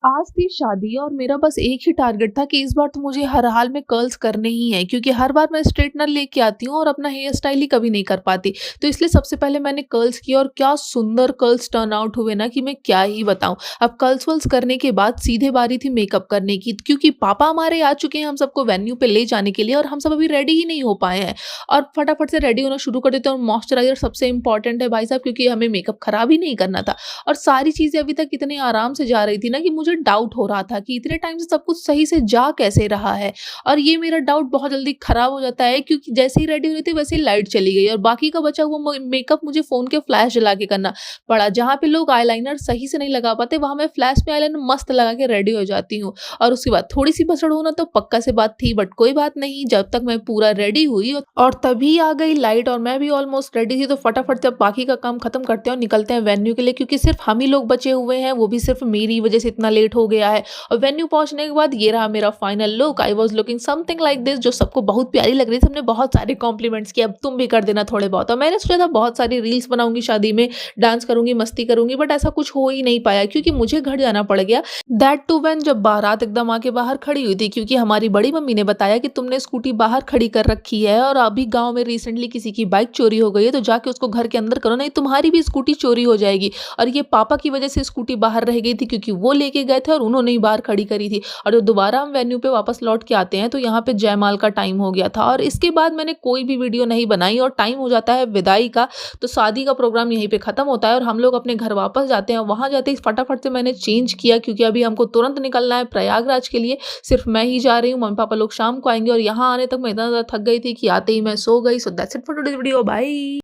आज थी शादी और मेरा बस एक ही टारगेट था कि इस बार तो मुझे हर हाल में कर्ल्स करने ही हैं, क्योंकि हर बार मैं स्ट्रेटनर लेके आती हूँ और अपना हेयर स्टाइल ही कभी नहीं कर पाती। तो इसलिए सबसे पहले मैंने कर्ल्स किया और क्या सुंदर कर्ल्स टर्न आउट हुए ना कि मैं क्या ही बताऊँ। अब कर्ल्स वर्ल्स करने के बाद सीधे बारी थी मेकअप करने की, क्योंकि पापा हमारे आ चुके हैं हम सबको वेन्यू पे ले जाने के लिए और हम सब अभी रेडी ही नहीं हो पाए हैं। और फटाफट से रेडी होना शुरू कर देते हैं और मॉइस्चराइजर सबसे इंपॉर्टेंट है भाई साहब, क्योंकि हमें मेकअप खराब ही नहीं करना था। और सारी चीज़ें अभी तक इतने आराम से जा रही थी ना कि मुझे डाउट हो रहा था कि इतने टाइम से सब कुछ सही से जा कैसे रहा है। और ये मेरा डाउट बहुत जल्दी खराब हो जाता है, क्योंकि जैसे ही रेडी हो रही थी वैसे ही लाइट चली गई और बाकी का बचा हुआ मेकअप मुझे फ़ोन के फ्लैश जला के करना पड़ा। जहाँ पे लोग आईलाइनर सही से नहीं लगा पाते, वहाँ मैं फ्लैश में आईलाइनर मस्त लगा के रेडी हो जाती हूँ। और उसके बाद थोड़ी-सी भसड़ होना तो पक्का से बात थी, बट कोई बात नहीं, जब तक मैं पूरा रेडी हुई और तभी आ गई लाइट और मैं भी ऑलमोस्ट रेडी थी, तो फटाफट से अब बाकी का काम खत्म करते हैं और निकलते हैं वेन्यू के लिए, क्योंकि सिर्फ हम ही लोग बचे हुए हैं, वो भी सिर्फ मेरी वजह से इतना लेट हो गया है। और वेन्यू पहुंचने के बाद ये रहा मेरा final look. I was looking something like this, जो सबको बहुत प्यारी लग रही थी। सबने बहुत सारे कॉम्प्लीमेंट्स किए, अब तुम भी कर देना थोड़े बहुत। और मैंने सोचा था बहुत सारी रील्स बनाऊंगी शादी में, डांस करूंगी, मस्ती करूंगी, बट ऐसा कुछ हो ही नहीं पाया क्योंकि मुझे घर जाना पड़ गया। दैट टू व्हेन जब बारात एकदम आके बाहर खड़ी हुई थी, क्योंकि हमारी बड़ी मम्मी ने बताया कि तुमने स्कूटी बाहर खड़ी कर रखी है और अभी गांव में रिसेंटली किसी की बाइक चोरी हो गई है, तो जाके उसको घर के अंदर करो, नहीं तुम्हारी भी स्कूटी चोरी हो जाएगी। और ये पापा की वजह से स्कूटी बाहर रह गई थी, क्योंकि वो लेके गए थे और उन्होंने ही बाहर खड़ी करी थी। और जब दोबारा हम वेन्यू पे वापस लौट के आते हैं तो यहाँ पे जयमाल का टाइम हो गया था और इसके बाद मैंने कोई भी वीडियो नहीं बनाई और टाइम हो जाता है विदाई का। तो शादी का प्रोग्राम यहीं पे खत्म होता है और हम लोग अपने घर वापस जाते हैं। वहां जाते ही फटाफट से मैंने चेंज किया, क्योंकि अभी हमको तुरंत निकलना है प्रयागराज के लिए। सिर्फ मैं ही जा रही हूँ, मम्मी पापा लोग शाम को आएंगे और यहाँ आने तक मैं इतना ज्यादा थक गई थी कि आते ही मैं सो गई। So that's it for today's video, bye.